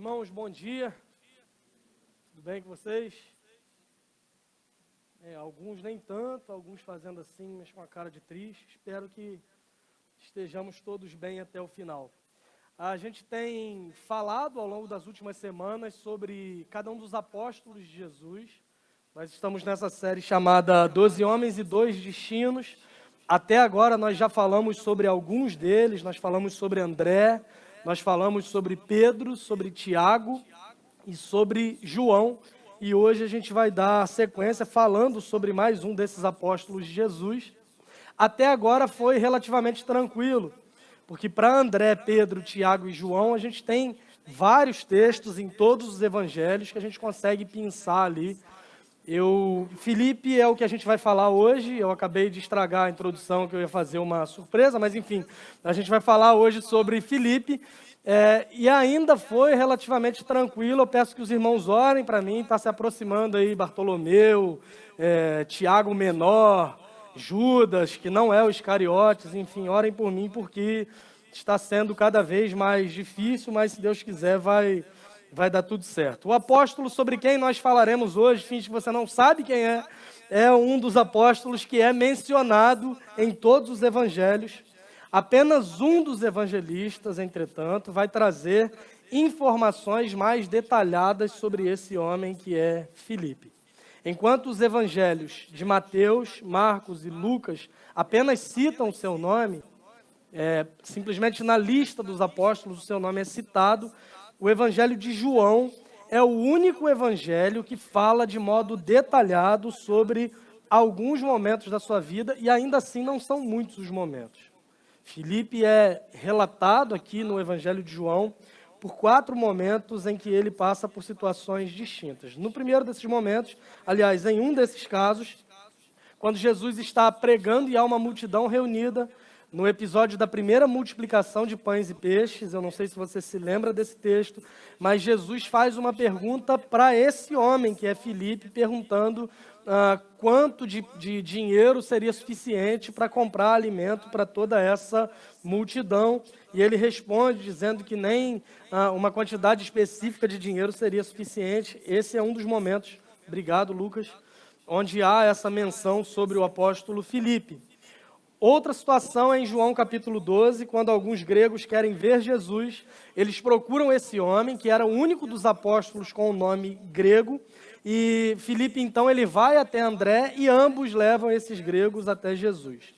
Irmãos, bom dia. Tudo bem com vocês? Alguns nem tanto, alguns fazendo assim, mas com a cara de triste. Espero que estejamos todos bem até o final. A gente tem falado ao longo das últimas semanas sobre cada um dos apóstolos de Jesus. Nós estamos nessa série chamada 12 Homens e Dois Destinos. Até agora nós já falamos sobre alguns deles, nós falamos sobre André, nós falamos sobre Pedro, sobre Tiago e sobre João. E hoje a gente vai dar sequência falando sobre mais um desses apóstolos de Jesus. Até agora foi relativamente tranquilo, porque para André, Pedro, Tiago e João, a gente tem vários textos em todos os evangelhos que a gente consegue pensar ali. Felipe é o que a gente vai falar hoje. Eu acabei de estragar a introdução, que eu ia fazer uma surpresa, mas enfim, a gente vai falar hoje sobre Felipe. E ainda foi relativamente tranquilo. Eu peço que os irmãos orem para mim. Está se aproximando aí Bartolomeu, Tiago Menor, Judas, que não é o Iscariotes. Enfim, orem por mim, porque está sendo cada vez mais difícil, mas se Deus quiser vai dar tudo certo. O apóstolo sobre quem nós falaremos hoje, finge que você não sabe quem é um dos apóstolos que é mencionado em todos os evangelhos. Apenas um dos evangelistas, entretanto, vai trazer informações mais detalhadas sobre esse homem que é Filipe. Enquanto os evangelhos de Mateus, Marcos e Lucas apenas citam o seu nome, simplesmente na lista dos apóstolos o seu nome é citado, o evangelho de João é o único evangelho que fala de modo detalhado sobre alguns momentos da sua vida, e ainda assim não são muitos os momentos. Filipe é relatado aqui no evangelho de João por 4 momentos em que ele passa por situações distintas. No primeiro desses momentos, aliás, em um desses casos, quando Jesus está pregando e há uma multidão reunida, no episódio da primeira multiplicação de pães e peixes, eu não sei se você se lembra desse texto, mas Jesus faz uma pergunta para esse homem, que é Filipe, perguntando quanto de dinheiro seria suficiente para comprar alimento para toda essa multidão. E ele responde dizendo que nem uma quantidade específica de dinheiro seria suficiente. Esse é um dos momentos, obrigado Lucas, onde há essa menção sobre o apóstolo Filipe. Outra situação é em João capítulo 12, quando alguns gregos querem ver Jesus, eles procuram esse homem, que era o único dos apóstolos com o nome grego, e Filipe então ele vai até André e ambos levam esses gregos até Jesus.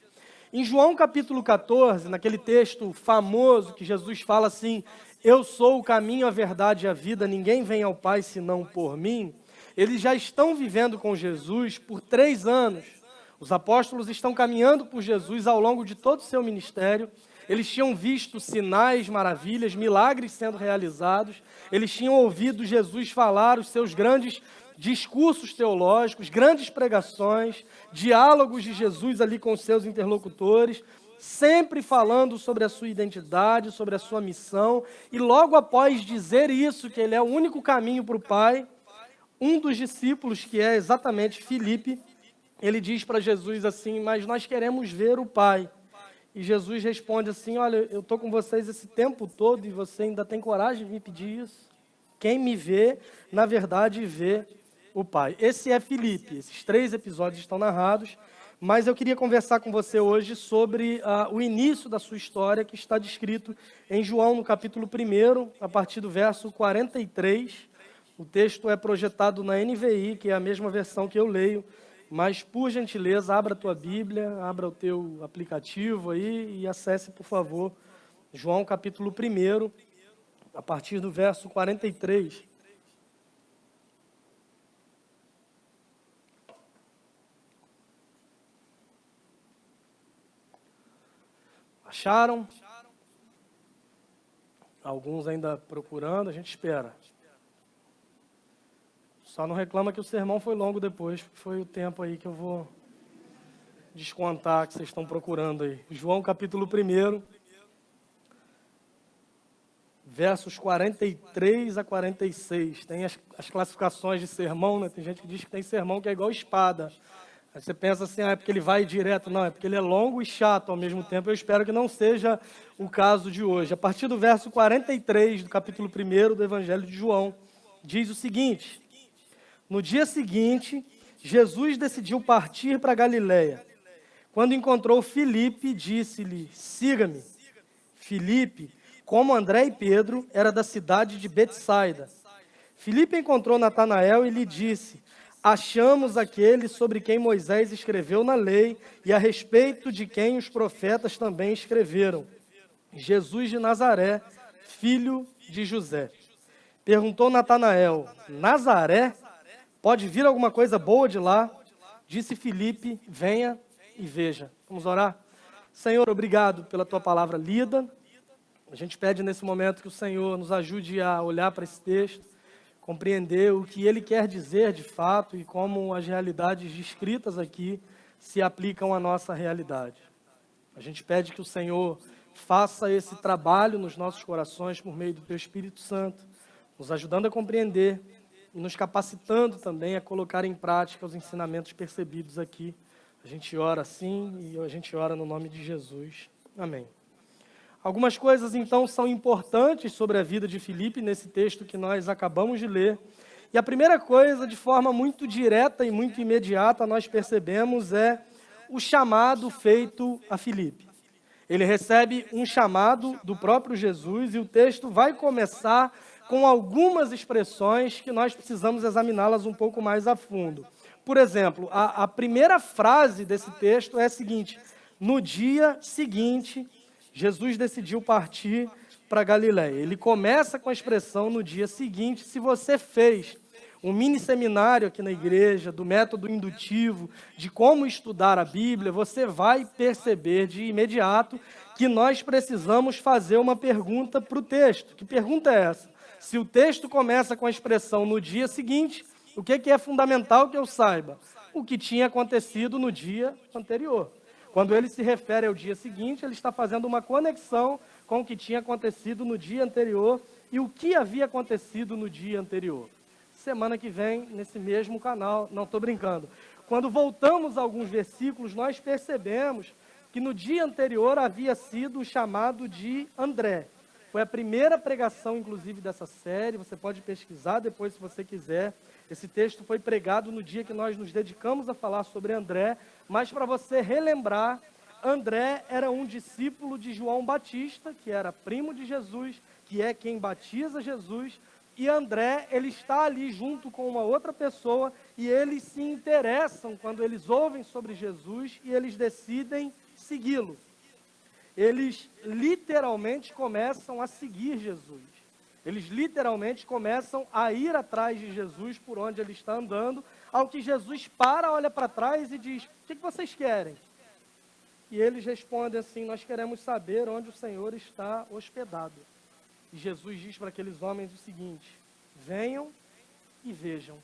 Em João capítulo 14, naquele texto famoso que Jesus fala assim, eu sou o caminho, a verdade e a vida, ninguém vem ao Pai senão por mim, eles já estão vivendo com Jesus por 3 anos. Os apóstolos estão caminhando por Jesus ao longo de todo o seu ministério. Eles tinham visto sinais, maravilhas, milagres sendo realizados. Eles tinham ouvido Jesus falar os seus grandes discursos teológicos, grandes pregações, diálogos de Jesus ali com os seus interlocutores, sempre falando sobre a sua identidade, sobre a sua missão. E logo após dizer isso, que ele é o único caminho para o Pai, um dos discípulos, que é exatamente Filipe, ele diz para Jesus assim, mas nós queremos ver o Pai. E Jesus responde assim, olha, eu estou com vocês esse tempo todo e você ainda tem coragem de me pedir isso? Quem me vê, na verdade, vê o Pai. Esse é Filipe, esses 3 episódios estão narrados, mas eu queria conversar com você hoje sobre o início da sua história, que está descrito em João, no capítulo 1, a partir do verso 43. O texto é projetado na NVI, que é a mesma versão que eu leio. Mas, por gentileza, abra a tua Bíblia, abra o teu aplicativo aí e acesse, por favor, João capítulo 1, a partir do verso 43. Acharam? Alguns ainda procurando, a gente espera. Só não reclama que o sermão foi longo depois, porque foi o tempo aí que eu vou descontar que vocês estão procurando aí. João capítulo 1, versos 43 a 46. Tem as classificações de sermão, né? Tem gente que diz que tem sermão que é igual espada. Aí você pensa assim, é porque ele vai direto. Não, é porque ele é longo e chato ao mesmo tempo. Eu espero que não seja o caso de hoje. A partir do verso 43 do capítulo 1 do Evangelho de João, diz o seguinte: no dia seguinte, Jesus decidiu partir para Galiléia. Quando encontrou Filipe, disse-lhe: siga-me. Filipe, como André e Pedro, era da cidade de Betsaida. Filipe encontrou Natanael e lhe disse: achamos aquele sobre quem Moisés escreveu na lei e a respeito de quem os profetas também escreveram, Jesus de Nazaré, filho de José. Perguntou Natanael: Nazaré? Pode vir alguma coisa boa de lá? Disse Filipe: venha e veja. Vamos orar? Senhor, obrigado pela tua palavra lida. A gente pede nesse momento que o Senhor nos ajude a olhar para esse texto, compreender o que ele quer dizer de fato e como as realidades descritas aqui se aplicam à nossa realidade. A gente pede que o Senhor faça esse trabalho nos nossos corações por meio do teu Espírito Santo, nos ajudando a compreender e nos capacitando também a colocar em prática os ensinamentos percebidos aqui. A gente ora assim e a gente ora no nome de Jesus. Amém. Algumas coisas, então, são importantes sobre a vida de Filipe nesse texto que nós acabamos de ler. E a primeira coisa, de forma muito direta e muito imediata, nós percebemos é o chamado feito a Filipe. Ele recebe um chamado do próprio Jesus e o texto vai começar com algumas expressões que nós precisamos examiná-las um pouco mais a fundo. Por exemplo, a primeira frase desse texto é a seguinte: no dia seguinte, Jesus decidiu partir para Galiléia. Ele começa com a expressão no dia seguinte. Se você fez um mini seminário aqui na igreja, do método indutivo, de como estudar a Bíblia, você vai perceber de imediato que nós precisamos fazer uma pergunta para o texto. Que pergunta é essa? Se o texto começa com a expressão no dia seguinte, o que é fundamental que eu saiba? O que tinha acontecido no dia anterior. Quando ele se refere ao dia seguinte, ele está fazendo uma conexão com o que tinha acontecido no dia anterior e o que havia acontecido no dia anterior. Semana que vem, nesse mesmo canal, não estou brincando. Quando voltamos a alguns versículos, nós percebemos que no dia anterior havia sido o chamado de André. Foi a primeira pregação, inclusive, dessa série. Você pode pesquisar depois, se você quiser. Esse texto foi pregado no dia que nós nos dedicamos a falar sobre André. Mas, para você relembrar, André era um discípulo de João Batista, que era primo de Jesus, que é quem batiza Jesus. E André, ele está ali junto com uma outra pessoa e eles se interessam quando eles ouvem sobre Jesus e eles decidem segui-lo. Eles literalmente começam a seguir Jesus. Eles literalmente começam a ir atrás de Jesus por onde ele está andando, ao que Jesus para, olha para trás e diz: o que vocês querem? E eles respondem assim: nós queremos saber onde o Senhor está hospedado. E Jesus diz para aqueles homens o seguinte: venham e vejam.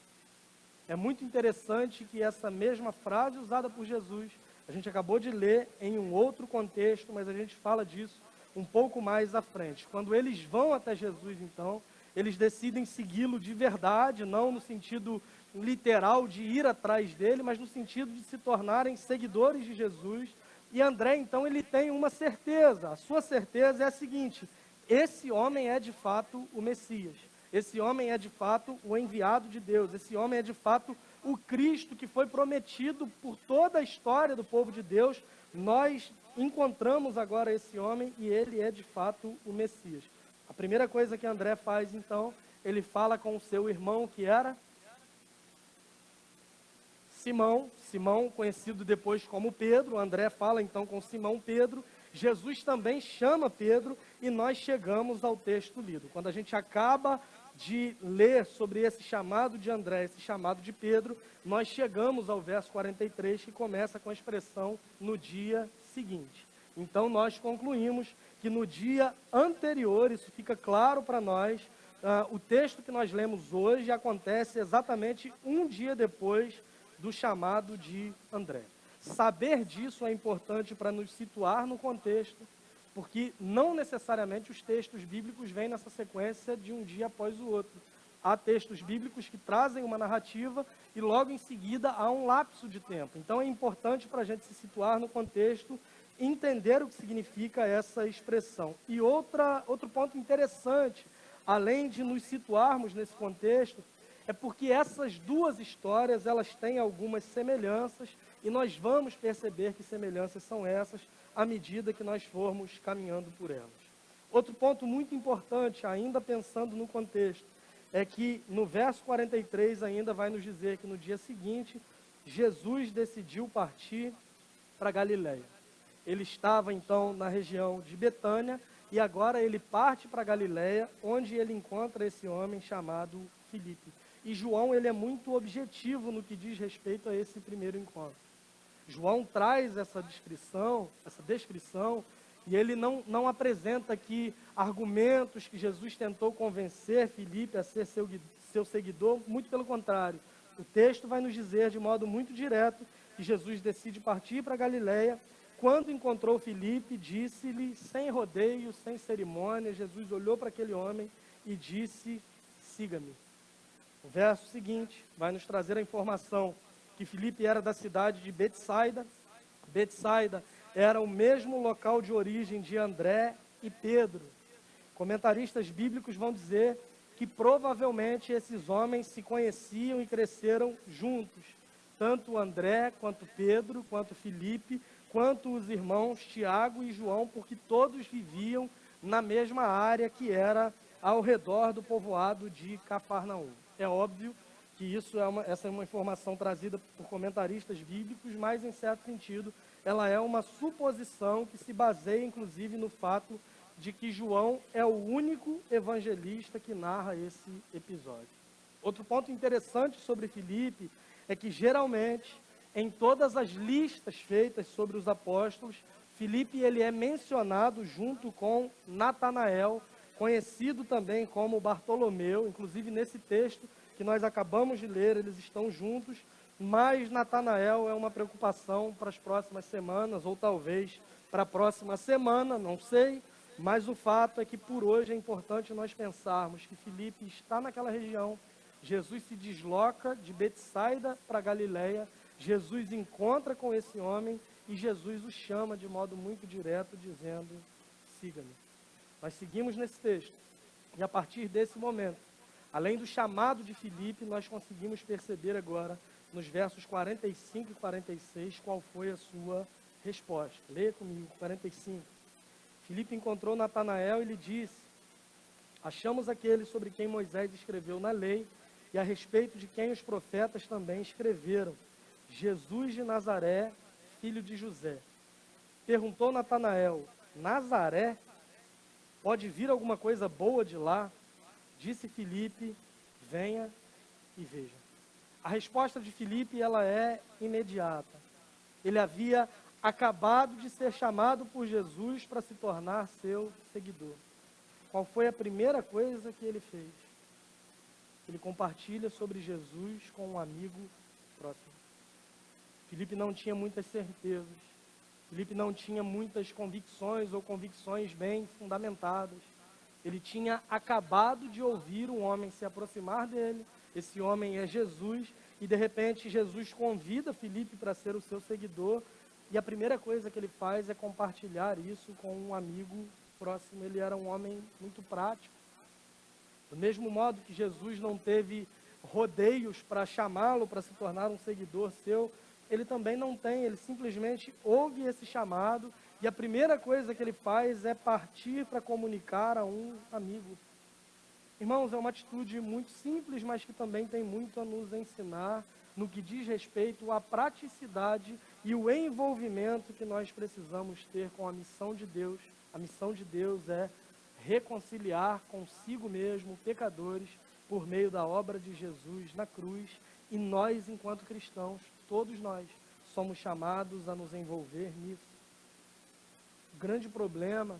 É muito interessante que essa mesma frase usada por Jesus, a gente acabou de ler em um outro contexto, mas a gente fala disso um pouco mais à frente. Quando eles vão até Jesus, então, eles decidem segui-lo de verdade, não no sentido literal de ir atrás dele, mas no sentido de se tornarem seguidores de Jesus. E André, então, ele tem uma certeza. A sua certeza é a seguinte: esse homem é de fato o Messias. Esse homem é de fato o enviado de Deus. Esse homem é de fato o Cristo que foi prometido por toda a história do povo de Deus. Nós encontramos agora esse homem e ele é de fato o Messias. A primeira coisa que André faz, então, ele fala com o seu irmão, que era Simão, conhecido depois como Pedro. André fala então com Simão Pedro. Jesus também chama Pedro e nós chegamos ao texto lido. Quando a gente acaba de ler sobre esse chamado de André, esse chamado de Pedro, nós chegamos ao verso 43, que começa com a expressão no dia seguinte. Então nós concluímos que no dia anterior, isso fica claro para nós, o texto que nós lemos hoje acontece exatamente um dia depois do chamado de André. Saber disso é importante para nos situar no contexto, porque não necessariamente os textos bíblicos vêm nessa sequência de um dia após o outro. há textos bíblicos que trazem uma narrativa e logo em seguida há um lapso de tempo. Então é importante para a gente se situar no contexto, entender o que significa essa expressão. E outro ponto interessante, além de nos situarmos nesse contexto, é porque essas duas histórias, elas têm algumas semelhanças e nós vamos perceber que semelhanças são essas à medida que nós formos caminhando por elas. Outro ponto muito importante, ainda pensando no contexto, é que no verso 43 ainda vai nos dizer que no dia seguinte, Jesus decidiu partir para Galiléia. Ele estava então na região de Betânia e agora ele parte para Galiléia, onde ele encontra esse homem chamado Filipe. E João, ele é muito objetivo no que diz respeito a esse primeiro encontro. João traz essa descrição, e ele não apresenta aqui argumentos que Jesus tentou convencer Filipe a ser seu seguidor, muito pelo contrário. O texto vai nos dizer de modo muito direto que Jesus decide partir para Galiléia. Quando encontrou Filipe, disse-lhe, sem rodeio, sem cerimônia, Jesus olhou para aquele homem e disse, siga-me. O verso seguinte vai nos trazer a informação que Filipe era da cidade de Betsaida. Betsaida era o mesmo local de origem de André e Pedro. Comentaristas bíblicos vão dizer que provavelmente esses homens se conheciam e cresceram juntos. Tanto André, quanto Pedro, quanto Filipe, quanto os irmãos Tiago e João, porque todos viviam na mesma área que era ao redor do povoado de Cafarnaum. É óbvio que essa é uma informação trazida por comentaristas bíblicos, mas em certo sentido ela é uma suposição que se baseia inclusive no fato de que João é o único evangelista que narra esse episódio. Outro ponto interessante sobre Filipe é que geralmente em todas as listas feitas sobre os apóstolos, Filipe ele é mencionado junto com Natanael, conhecido também como Bartolomeu. Inclusive nesse texto que nós acabamos de ler, eles estão juntos, mas Natanael é uma preocupação para as próximas semanas, ou talvez para a próxima semana, não sei, mas o fato é que por hoje é importante nós pensarmos que Filipe está naquela região, Jesus se desloca de Betsaida para Galiléia, Jesus encontra com esse homem e Jesus o chama de modo muito direto, dizendo, siga-me. Nós seguimos nesse texto e a partir desse momento, além do chamado de Filipe, nós conseguimos perceber agora, nos versos 45 e 46, qual foi a sua resposta. Leia comigo, 45. Filipe encontrou Natanael e lhe disse, achamos aquele sobre quem Moisés escreveu na lei e a respeito de quem os profetas também escreveram, Jesus de Nazaré, filho de José. Perguntou Natanael, Nazaré? Pode vir alguma coisa boa de lá? Disse Filipe, venha e veja. A resposta de Filipe, ela é imediata. Ele havia acabado de ser chamado por Jesus para se tornar seu seguidor. Qual foi a primeira coisa que ele fez? Ele compartilha sobre Jesus com um amigo próximo. Filipe não tinha muitas certezas. Filipe não tinha muitas convicções ou convicções bem fundamentadas. Ele tinha acabado de ouvir um homem se aproximar dele. Esse homem é Jesus. E de repente Jesus convida Filipe para ser o seu seguidor. E a primeira coisa que ele faz é compartilhar isso com um amigo próximo. Ele era um homem muito prático. Do mesmo modo que Jesus não teve rodeios para chamá-lo para se tornar um seguidor seu, ele também não tem, ele simplesmente ouve esse chamado e a primeira coisa que ele faz é partir para comunicar a um amigo. Irmãos, é uma atitude muito simples, mas que também tem muito a nos ensinar no que diz respeito à praticidade e o envolvimento que nós precisamos ter com a missão de Deus. A missão de Deus é reconciliar consigo mesmo pecadores por meio da obra de Jesus na cruz. E nós, enquanto cristãos, todos nós, somos chamados a nos envolver nisso. O grande problema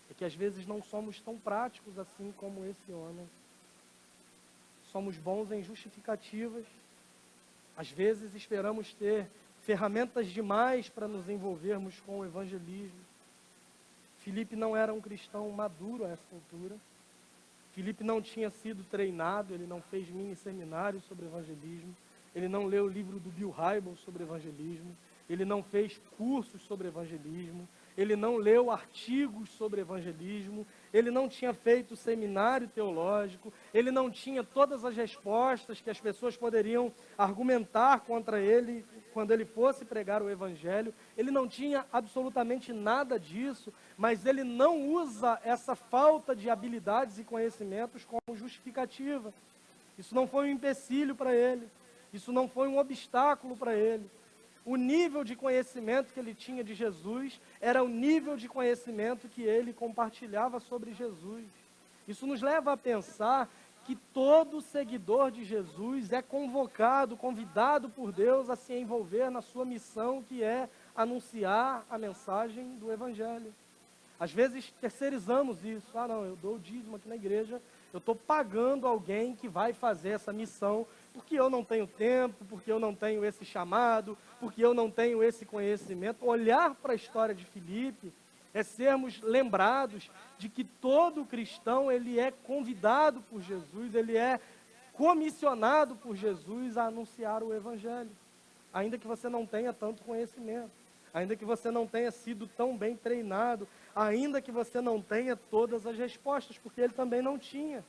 é que às vezes não somos tão práticos assim como esse homem. Somos bons em justificativas. Às vezes esperamos ter ferramentas demais para nos envolvermos com o evangelismo. Filipe não era um cristão maduro a essa altura. Filipe não tinha sido treinado, ele não fez mini seminário sobre evangelismo, ele não leu o livro do Bill Hybels sobre evangelismo, ele não fez cursos sobre evangelismo, ele não leu artigos sobre evangelismo, ele não tinha feito seminário teológico, ele não tinha todas as respostas que as pessoas poderiam argumentar contra ele quando ele fosse pregar o evangelho, ele não tinha absolutamente nada disso, mas ele não usa essa falta de habilidades e conhecimentos como justificativa. Isso não foi um empecilho para ele, isso não foi um obstáculo para ele. O nível de conhecimento que ele tinha de Jesus era o nível de conhecimento que ele compartilhava sobre Jesus. Isso nos leva a pensar que todo seguidor de Jesus é convocado, convidado por Deus a se envolver na sua missão, que é anunciar a mensagem do Evangelho. Às vezes terceirizamos isso. Ah, não, eu dou o dízimo aqui na igreja, eu estou pagando alguém que vai fazer essa missão, porque eu não tenho tempo, porque eu não tenho esse chamado, porque eu não tenho esse conhecimento. Olhar para a história de Filipe é sermos lembrados de que todo cristão, ele é convidado por Jesus, ele é comissionado por Jesus a anunciar o Evangelho, ainda que você não tenha tanto conhecimento, ainda que você não tenha sido tão bem treinado, ainda que você não tenha todas as respostas, porque ele também não tinha.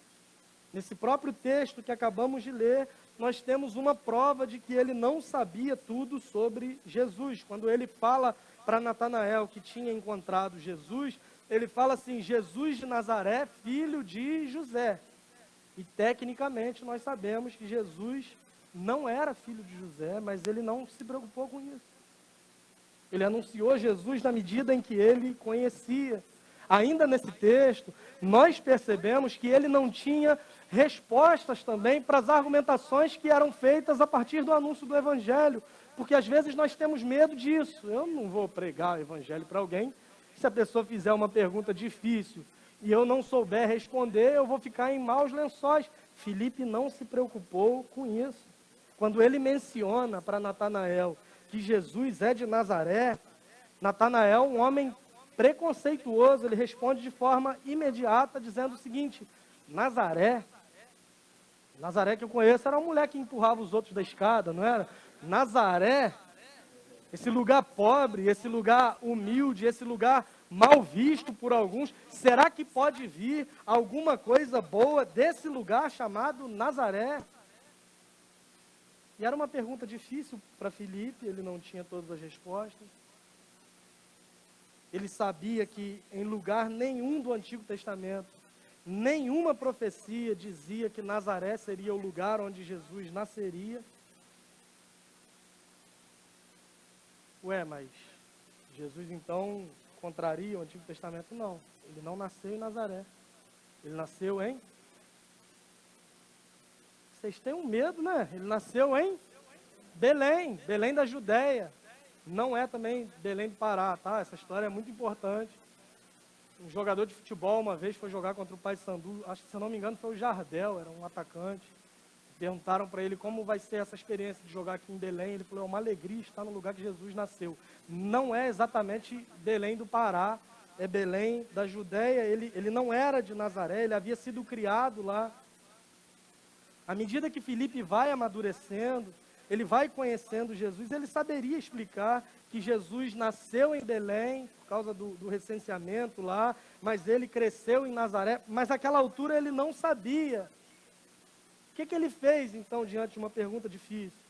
Nesse próprio texto que acabamos de ler, nós temos uma prova de que ele não sabia tudo sobre Jesus. Quando ele fala para Natanael que tinha encontrado Jesus, ele fala assim: Jesus de Nazaré, filho de José. E tecnicamente nós sabemos que Jesus não era filho de José, mas ele não se preocupou com isso. Ele anunciou Jesus na medida em que ele conhecia. Ainda nesse texto, nós percebemos que ele não tinha respostas também para as argumentações que eram feitas a partir do anúncio do Evangelho, porque às vezes nós temos medo disso. Eu não vou pregar o Evangelho para alguém, se a pessoa fizer uma pergunta difícil e eu não souber responder, eu vou ficar em maus lençóis. Filipe não se preocupou com isso. Quando ele menciona para Natanael que Jesus é de Nazaré, Natanael, um homem preconceituoso, ele responde de forma imediata, dizendo o seguinte: Nazaré que eu conheço era uma mulher que empurrava os outros da escada, não era? Nazaré, esse lugar pobre, esse lugar humilde, esse lugar mal visto por alguns, será que pode vir alguma coisa boa desse lugar chamado Nazaré? E era uma pergunta difícil para Filipe, ele não tinha todas as respostas. Ele sabia que em lugar nenhum do Antigo Testamento, nenhuma profecia dizia que Nazaré seria o lugar onde Jesus nasceria. Ué, mas Jesus então contraria o Antigo Testamento? Não, ele não nasceu em Nazaré. Ele nasceu em... Vocês têm um medo, né? Ele nasceu em Belém, Belém da Judéia. Não é também Belém do Pará, tá? Essa história é muito importante. Um jogador de futebol uma vez foi jogar contra o Paysandu, acho que, se eu não me engano, foi o Jardel, era um atacante. Perguntaram para ele como vai ser essa experiência de jogar aqui em Belém. Ele falou: é uma alegria estar no lugar que Jesus nasceu. Não é exatamente Belém do Pará, é Belém da Judéia. Ele não era de Nazaré, ele havia sido criado lá. À medida que Filipe vai amadurecendo, ele vai conhecendo Jesus, ele saberia explicar que Jesus nasceu em Belém, por causa do recenseamento lá, mas ele cresceu em Nazaré, mas naquela altura ele não sabia. O que ele fez, então, diante de uma pergunta difícil?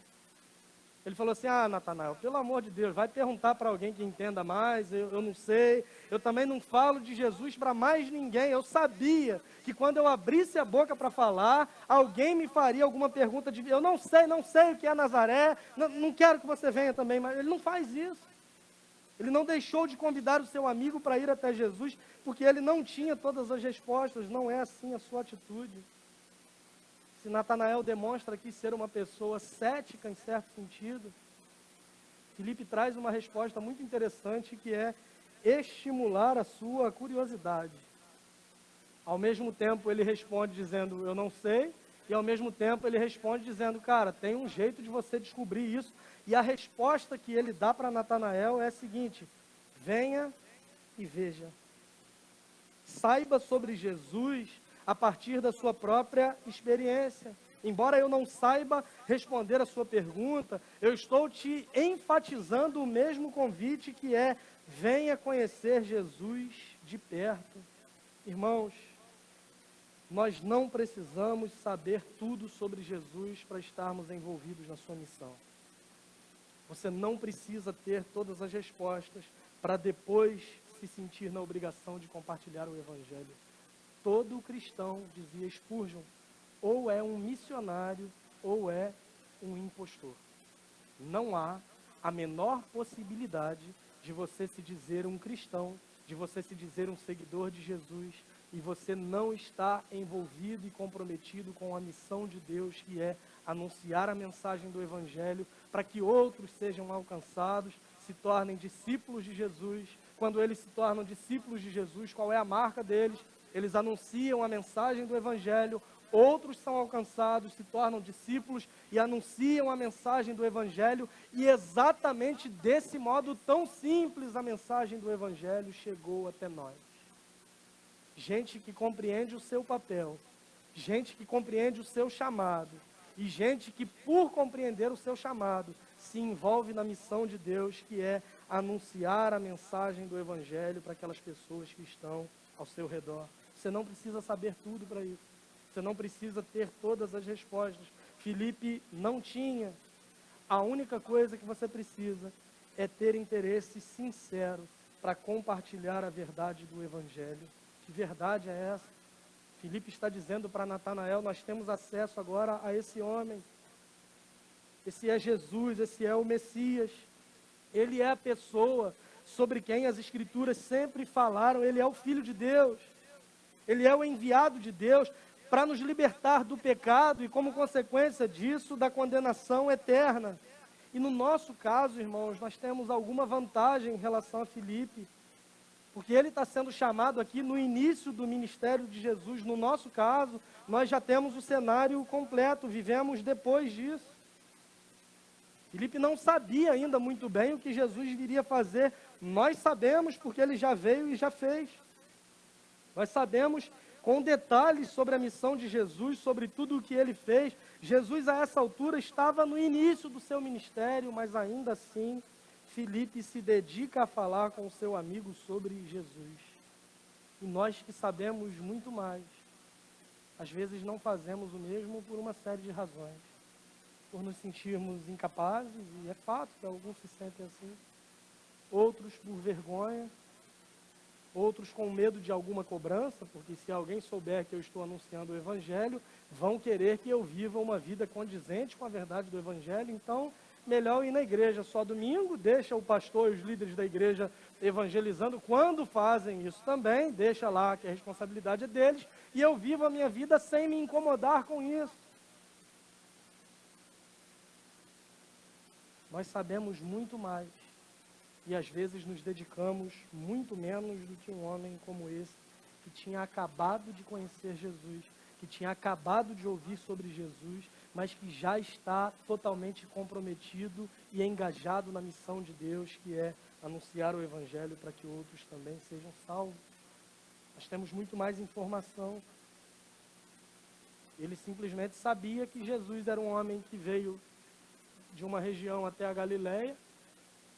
Ele falou assim: ah, Natanael, pelo amor de Deus, vai perguntar para alguém que entenda mais, eu não sei, eu também não falo de Jesus para mais ninguém. Eu sabia que quando eu abrisse a boca para falar, alguém me faria alguma pergunta de... Eu não sei o que é Nazaré, não quero que você venha também, mas ele não faz isso. Ele não deixou de convidar o seu amigo para ir até Jesus, porque ele não tinha todas as respostas. Não é assim a sua atitude. Se Natanael demonstra aqui ser uma pessoa cética em certo sentido, Filipe traz uma resposta muito interessante, que é estimular a sua curiosidade. Ao mesmo tempo ele responde dizendo: eu não sei, e ao mesmo tempo ele responde dizendo: cara, tem um jeito de você descobrir isso. E a resposta que ele dá para Natanael é a seguinte: venha e veja. Saiba sobre Jesus a partir da sua própria experiência. Embora eu não saiba responder a sua pergunta, eu estou te enfatizando o mesmo convite que é: venha conhecer Jesus de perto. Irmãos, nós não precisamos saber tudo sobre Jesus para estarmos envolvidos na sua missão. Você não precisa ter todas as respostas para depois se sentir na obrigação de compartilhar o Evangelho. Todo cristão, dizia Spurgeon, ou é um missionário ou é um impostor. Não há a menor possibilidade de você se dizer um cristão, de você se dizer um seguidor de Jesus, e você não está envolvido e comprometido com a missão de Deus, que é anunciar a mensagem do Evangelho para que outros sejam alcançados, se tornem discípulos de Jesus. Quando eles se tornam discípulos de Jesus, qual é a marca deles? Eles anunciam a mensagem do Evangelho, outros são alcançados, se tornam discípulos e anunciam a mensagem do Evangelho, e exatamente desse modo tão simples a mensagem do Evangelho chegou até nós. Gente que compreende o seu papel, gente que compreende o seu chamado, e gente que, por compreender o seu chamado, se envolve na missão de Deus, que é anunciar a mensagem do Evangelho para aquelas pessoas que estão ao seu redor. Você não precisa saber tudo para isso. Você não precisa ter todas as respostas. Filipe não tinha. A única coisa que você precisa é ter interesse sincero para compartilhar a verdade do Evangelho. Que verdade é essa? Filipe está dizendo para Natanael: nós temos acesso agora a esse homem. Esse é Jesus, esse é o Messias. Ele é a pessoa sobre quem as Escrituras sempre falaram. Ele é o Filho de Deus. Ele é o enviado de Deus para nos libertar do pecado e, como consequência disso, da condenação eterna. E no nosso caso, irmãos, nós temos alguma vantagem em relação a Filipe, porque ele está sendo chamado aqui no início do ministério de Jesus. No nosso caso, nós já temos o cenário completo, vivemos depois disso. Filipe não sabia ainda muito bem o que Jesus viria fazer. Nós sabemos porque ele já veio e já fez. Nós sabemos com detalhes sobre a missão de Jesus, sobre tudo o que ele fez. Jesus, a essa altura, estava no início do seu ministério, mas ainda assim, Filipe se dedica a falar com o seu amigo sobre Jesus. E nós que sabemos muito mais, às vezes não fazemos o mesmo por uma série de razões. Por nos sentirmos incapazes, e é fato que alguns se sentem assim. Outros por vergonha. Outros com medo de alguma cobrança, porque se alguém souber que eu estou anunciando o Evangelho, vão querer que eu viva uma vida condizente com a verdade do Evangelho. Então, melhor ir na igreja só domingo, deixa o pastor e os líderes da igreja evangelizando. Quando fazem isso também, deixa lá que a responsabilidade é deles, e eu vivo a minha vida sem me incomodar com isso. Nós sabemos muito mais. E às vezes nos dedicamos muito menos do que um homem como esse, que tinha acabado de conhecer Jesus, que tinha acabado de ouvir sobre Jesus, mas que já está totalmente comprometido e engajado na missão de Deus, que é anunciar o Evangelho para que outros também sejam salvos. Nós temos muito mais informação. Ele simplesmente sabia que Jesus era um homem que veio de uma região até a Galileia,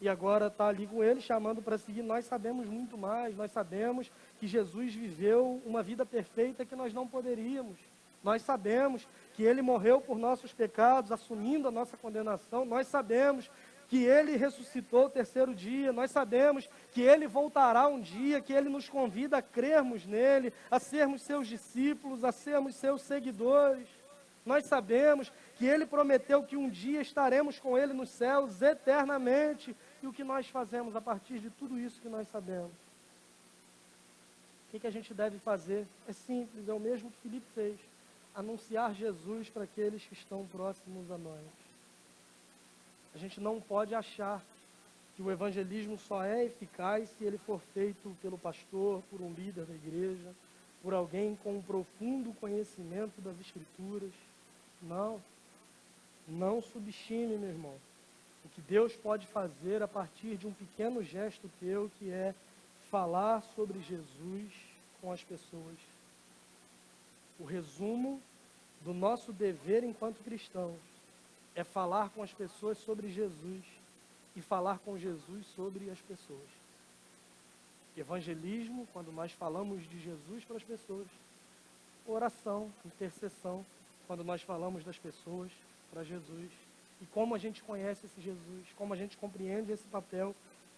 e agora está ali com ele, chamando para seguir. Nós sabemos muito mais. Nós sabemos que Jesus viveu uma vida perfeita que nós não poderíamos. Nós sabemos que ele morreu por nossos pecados, assumindo a nossa condenação. Nós sabemos que ele ressuscitou o terceiro dia. Nós sabemos que ele voltará um dia, que ele nos convida a crermos nele, a sermos seus discípulos, a sermos seus seguidores. Nós sabemos que ele prometeu que um dia estaremos com ele nos céus eternamente. E o que nós fazemos a partir de tudo isso que nós sabemos? O que a gente deve fazer? É simples, é o mesmo que Filipe fez. Anunciar Jesus para aqueles que estão próximos a nós. A gente não pode achar que o evangelismo só é eficaz se ele for feito pelo pastor, por um líder da igreja, por alguém com um profundo conhecimento das Escrituras. Não. Não subestime, meu irmão, o que Deus pode fazer a partir de um pequeno gesto teu, que é falar sobre Jesus com as pessoas. O resumo do nosso dever enquanto cristãos é falar com as pessoas sobre Jesus e falar com Jesus sobre as pessoas. Evangelismo, quando nós falamos de Jesus para as pessoas. Oração, intercessão, quando nós falamos das pessoas para Jesus. E como a gente conhece esse Jesus, como a gente compreende esse papel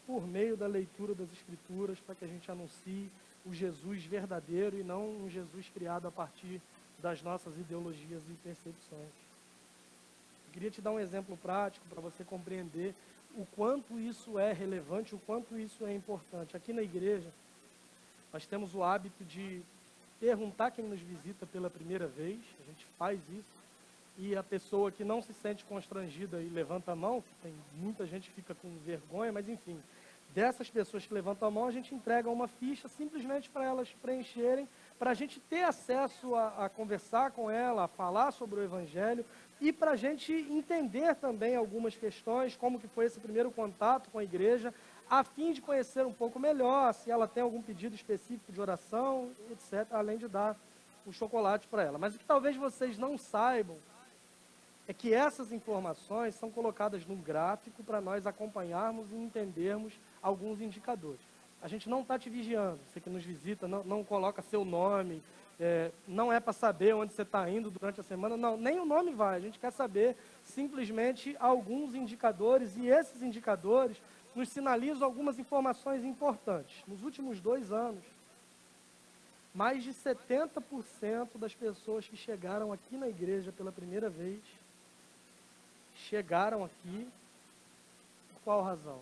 por meio da leitura das Escrituras, para que a gente anuncie o Jesus verdadeiro e não um Jesus criado a partir das nossas ideologias e percepções. Eu queria te dar um exemplo prático para você compreender o quanto isso é relevante, o quanto isso é importante. Aqui na igreja, nós temos o hábito de perguntar quem nos visita pela primeira vez, a gente faz isso, e a pessoa que não se sente constrangida e levanta a mão, tem muita gente que fica com vergonha, mas enfim, dessas pessoas que levantam a mão, a gente entrega uma ficha simplesmente para elas preencherem, para a gente ter acesso a conversar com ela, a falar sobre o Evangelho, e para a gente entender também algumas questões, como que foi esse primeiro contato com a igreja, a fim de conhecer um pouco melhor, se ela tem algum pedido específico de oração, etc., além de dar o chocolate para ela. Mas o que talvez vocês não saibam é que essas informações são colocadas num gráfico para nós acompanharmos e entendermos alguns indicadores. A gente não está te vigiando, você que nos visita, não coloca seu nome, não é para saber onde você está indo durante a semana, não, nem o nome vai, a gente quer saber simplesmente alguns indicadores, e esses indicadores nos sinalizam algumas informações importantes. Nos últimos 2 anos, mais de 70% das pessoas que chegaram aqui na igreja pela primeira vez, chegaram aqui, por qual razão?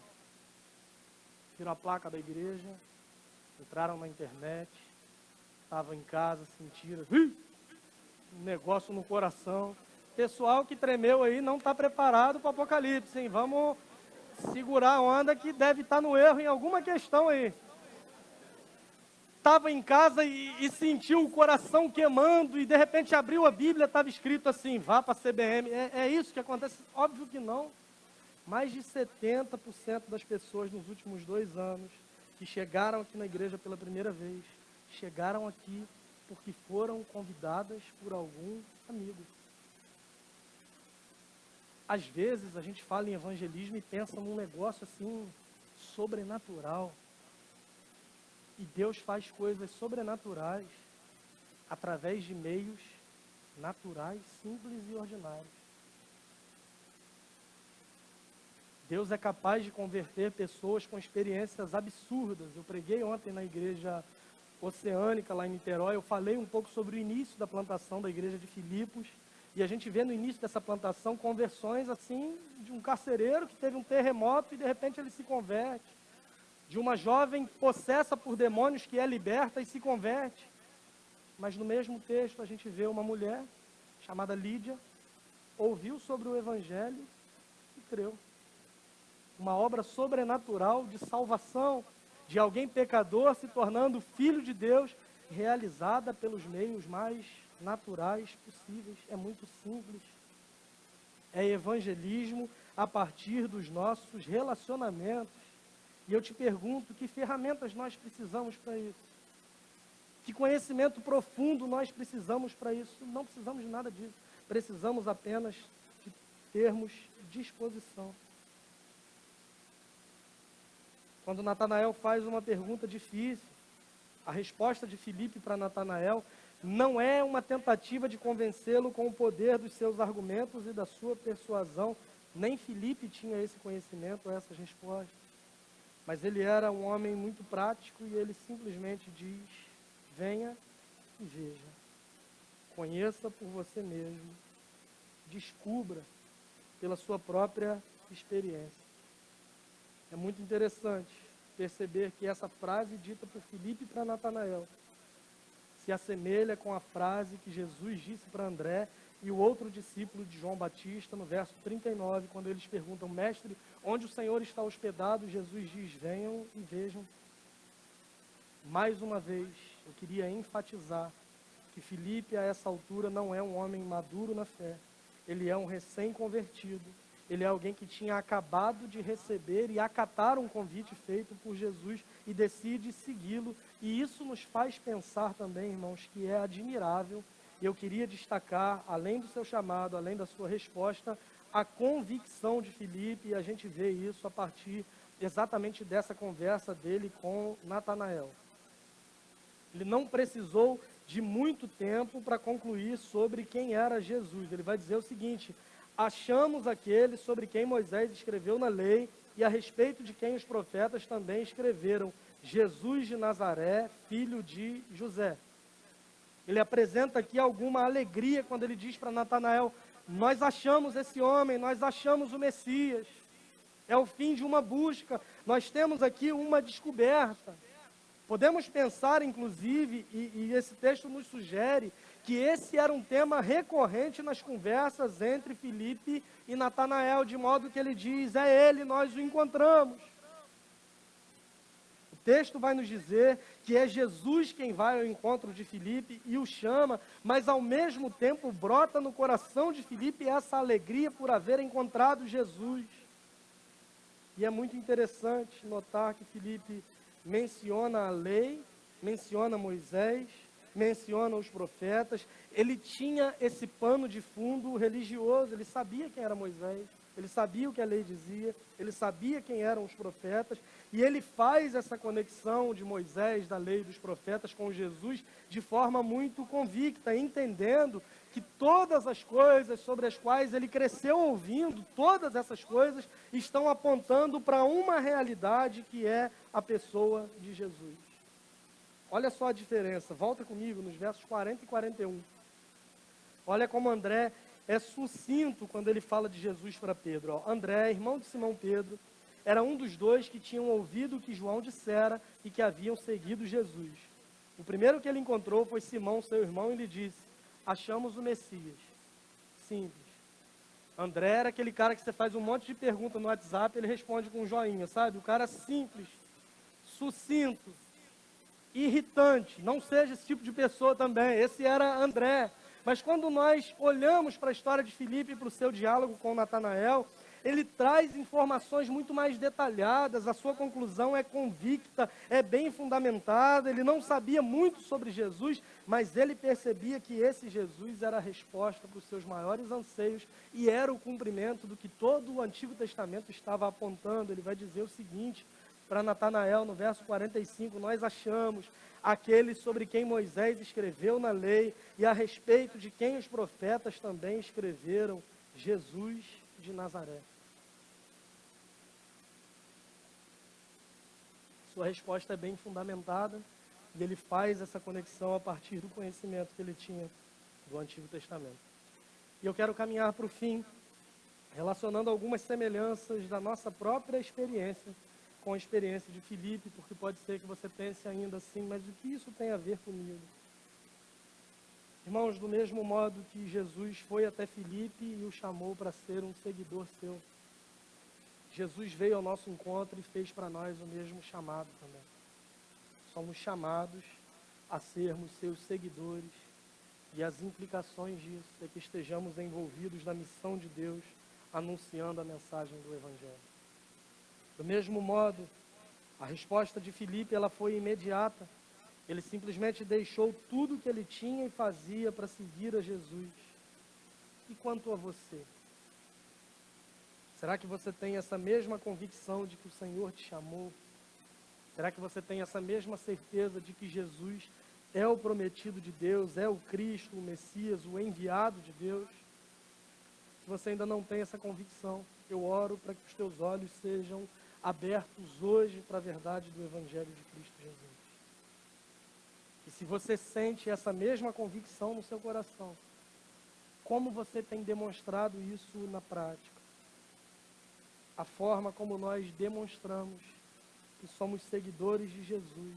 Viram a placa da igreja, entraram na internet, estavam em casa, sentiram um negócio no coração. Pessoal que tremeu aí não está preparado para o Apocalipse, hein? Vamos segurar a onda que deve estar no erro em alguma questão aí. Estava em casa e sentiu o coração queimando e de repente abriu a Bíblia, estava escrito assim, vá para a CBM. É isso que acontece? Óbvio que não. Mais de 70% das pessoas nos últimos 2 anos que chegaram aqui na igreja pela primeira vez, chegaram aqui porque foram convidadas por algum amigo. Às vezes a gente fala em evangelismo e pensa num negócio assim, sobrenatural. E Deus faz coisas sobrenaturais através de meios naturais, simples e ordinários. Deus é capaz de converter pessoas com experiências absurdas. Eu preguei ontem na igreja oceânica, lá em Niterói. Eu falei um pouco sobre o início da plantação da igreja de Filipos. E a gente vê no início dessa plantação conversões assim, de um carcereiro que teve um terremoto e de repente ele se converte. De uma jovem possessa por demônios que é liberta e se converte. Mas no mesmo texto a gente vê uma mulher chamada Lídia, ouviu sobre o Evangelho e creu. Uma obra sobrenatural de salvação, de alguém pecador se tornando filho de Deus, realizada pelos meios mais naturais possíveis. É muito simples. É evangelismo a partir dos nossos relacionamentos. E eu te pergunto, que ferramentas nós precisamos para isso? Que conhecimento profundo nós precisamos para isso? Não precisamos de nada disso. Precisamos apenas de termos disposição. Quando Natanael faz uma pergunta difícil, a resposta de Filipe para Natanael não é uma tentativa de convencê-lo com o poder dos seus argumentos e da sua persuasão. Nem Filipe tinha esse conhecimento, essas respostas. Mas ele era um homem muito prático e ele simplesmente diz, venha e veja. Conheça por você mesmo. Descubra pela sua própria experiência. É muito interessante perceber que essa frase dita por Filipe para Natanael se assemelha com a frase que Jesus disse para André e o outro discípulo de João Batista, no verso 39, quando eles perguntam, mestre, onde o Senhor está hospedado? Jesus diz, venham e vejam. Mais uma vez, eu queria enfatizar que Filipe, a essa altura, não é um homem maduro na fé. Ele é um recém-convertido. Ele é alguém que tinha acabado de receber e acatar um convite feito por Jesus e decide segui-lo. E isso nos faz pensar também, irmãos, que é admirável E eu queria destacar, além do seu chamado, além da sua resposta, a convicção de Filipe, e a gente vê isso a partir exatamente dessa conversa dele com Natanael. Ele não precisou de muito tempo para concluir sobre quem era Jesus. Ele vai dizer o seguinte: achamos aquele sobre quem Moisés escreveu na lei e a respeito de quem os profetas também escreveram, Jesus de Nazaré, filho de José. Ele apresenta aqui alguma alegria quando ele diz para Natanael: nós achamos esse homem, nós achamos o Messias. É o fim de uma busca, nós temos aqui uma descoberta. Podemos pensar, inclusive, e esse texto nos sugere, que esse era um tema recorrente nas conversas entre Filipe e Natanael, de modo que ele diz: é ele, nós o encontramos. O texto vai nos dizer que é Jesus quem vai ao encontro de Filipe e o chama, mas ao mesmo tempo brota no coração de Filipe essa alegria por haver encontrado Jesus. E é muito interessante notar que Filipe menciona a lei, menciona Moisés, menciona os profetas. Ele tinha esse pano de fundo religioso, ele sabia quem era Moisés, ele sabia o que a lei dizia, ele sabia quem eram os profetas, e ele faz essa conexão de Moisés, da lei e dos profetas com Jesus de forma muito convicta, entendendo que todas as coisas sobre as quais ele cresceu ouvindo, todas essas coisas estão apontando para uma realidade que é a pessoa de Jesus. Olha só a diferença, volta comigo nos versos 40 e 41. Olha como André é sucinto quando ele fala de Jesus para Pedro. André, irmão de Simão Pedro, era um dos dois que tinham ouvido o que João dissera e que haviam seguido Jesus. O primeiro que ele encontrou foi Simão, seu irmão, e lhe disse: achamos o Messias. Simples. André era aquele cara que você faz um monte de pergunta no WhatsApp, ele responde com um joinha, sabe? O cara simples, sucinto, irritante. Não seja esse tipo de pessoa também. Esse era André. Mas quando nós olhamos para a história de Filipe e para o seu diálogo com Natanael, ele traz informações muito mais detalhadas, a sua conclusão é convicta, é bem fundamentada. Ele não sabia muito sobre Jesus, mas ele percebia que esse Jesus era a resposta para os seus maiores anseios e era o cumprimento do que todo o Antigo Testamento estava apontando. Ele vai dizer o seguinte para Natanael no verso 45, nós achamos aquele sobre quem Moisés escreveu na lei e a respeito de quem os profetas também escreveram, Jesus de Nazaré. Sua resposta é bem fundamentada e ele faz essa conexão a partir do conhecimento que ele tinha do Antigo Testamento. E eu quero caminhar para o fim, relacionando algumas semelhanças da nossa própria experiência com a experiência de Filipe, porque pode ser que você pense ainda assim, mas o que isso tem a ver comigo? Irmãos, do mesmo modo que Jesus foi até Filipe e o chamou para ser um seguidor seu, Jesus veio ao nosso encontro e fez para nós o mesmo chamado também. Somos chamados a sermos seus seguidores e as implicações disso é que estejamos envolvidos na missão de Deus, anunciando a mensagem do Evangelho. Do mesmo modo, a resposta de Filipe ela foi imediata. Ele simplesmente deixou tudo o que ele tinha e fazia para seguir a Jesus. E quanto a você? Será que você tem essa mesma convicção de que o Senhor te chamou? Será que você tem essa mesma certeza de que Jesus é o prometido de Deus, é o Cristo, o Messias, o enviado de Deus? Se você ainda não tem essa convicção, eu oro para que os teus olhos sejam abertos hoje para a verdade do Evangelho de Cristo Jesus. E se você sente essa mesma convicção no seu coração, como você tem demonstrado isso na prática? A forma como nós demonstramos que somos seguidores de Jesus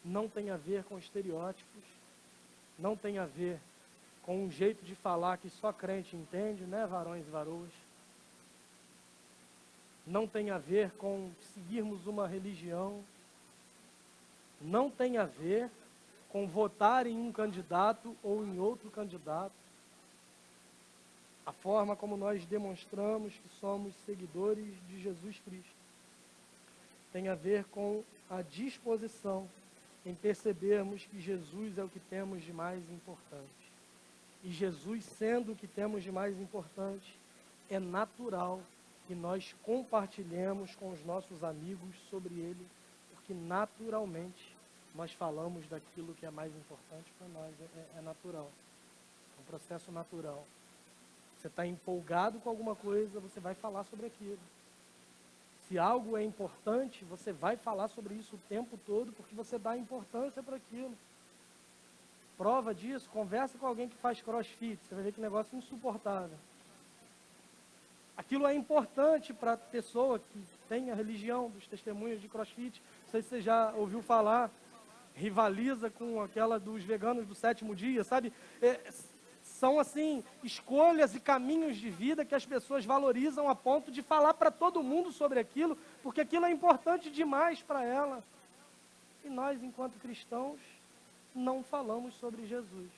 não tem a ver com estereótipos, não tem a ver com um jeito de falar que só crente entende, né, varões e varoas? Não tem a ver com seguirmos uma religião, não tem a ver com votar em um candidato ou em outro candidato. A forma como nós demonstramos que somos seguidores de Jesus Cristo tem a ver com a disposição em percebermos que Jesus é o que temos de mais importante. E Jesus sendo o que temos de mais importante, é natural que nós compartilhemos com os nossos amigos sobre ele, porque naturalmente nós falamos daquilo que é mais importante para nós, é natural, é um processo natural. Você está empolgado com alguma coisa, você vai falar sobre aquilo. Se algo é importante, você vai falar sobre isso o tempo todo, porque você dá importância para aquilo. Prova disso, conversa com alguém que faz crossfit, você vai ver que negócio insuportável. Aquilo é importante para a pessoa que tem a religião dos testemunhos de crossfit. Não sei se você já ouviu falar, rivaliza com aquela dos veganos do 7º dia, sabe? São assim, escolhas e caminhos de vida que as pessoas valorizam a ponto de falar para todo mundo sobre aquilo, porque aquilo é importante demais para ela. E nós, enquanto cristãos, não falamos sobre Jesus.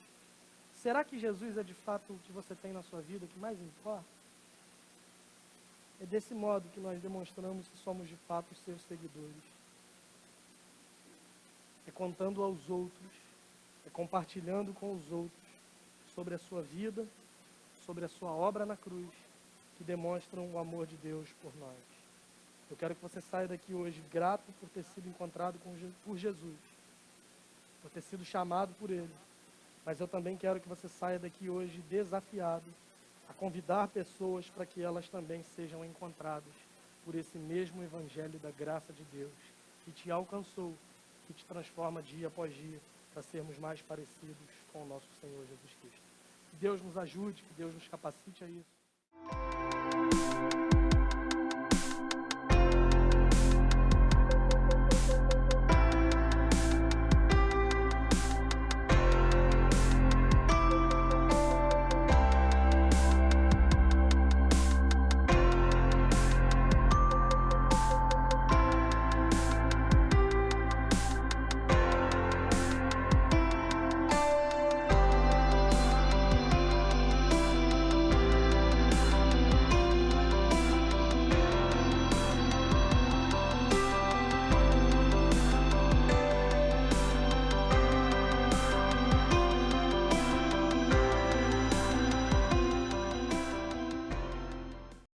Será que Jesus é de fato o que você tem na sua vida, que mais importa? É desse modo que nós demonstramos que somos de fato os seus seguidores. É contando aos outros, é compartilhando com os outros sobre a sua vida, sobre a sua obra na cruz, que demonstram o amor de Deus por nós. Eu quero que você saia daqui hoje grato por ter sido encontrado por Jesus, por ter sido chamado por Ele. Mas eu também quero que você saia daqui hoje desafiado a convidar pessoas para que elas também sejam encontradas por esse mesmo Evangelho da graça de Deus, que te alcançou, que te transforma dia após dia para sermos mais parecidos com o nosso Senhor Jesus Cristo. Que Deus nos ajude, que Deus nos capacite a isso.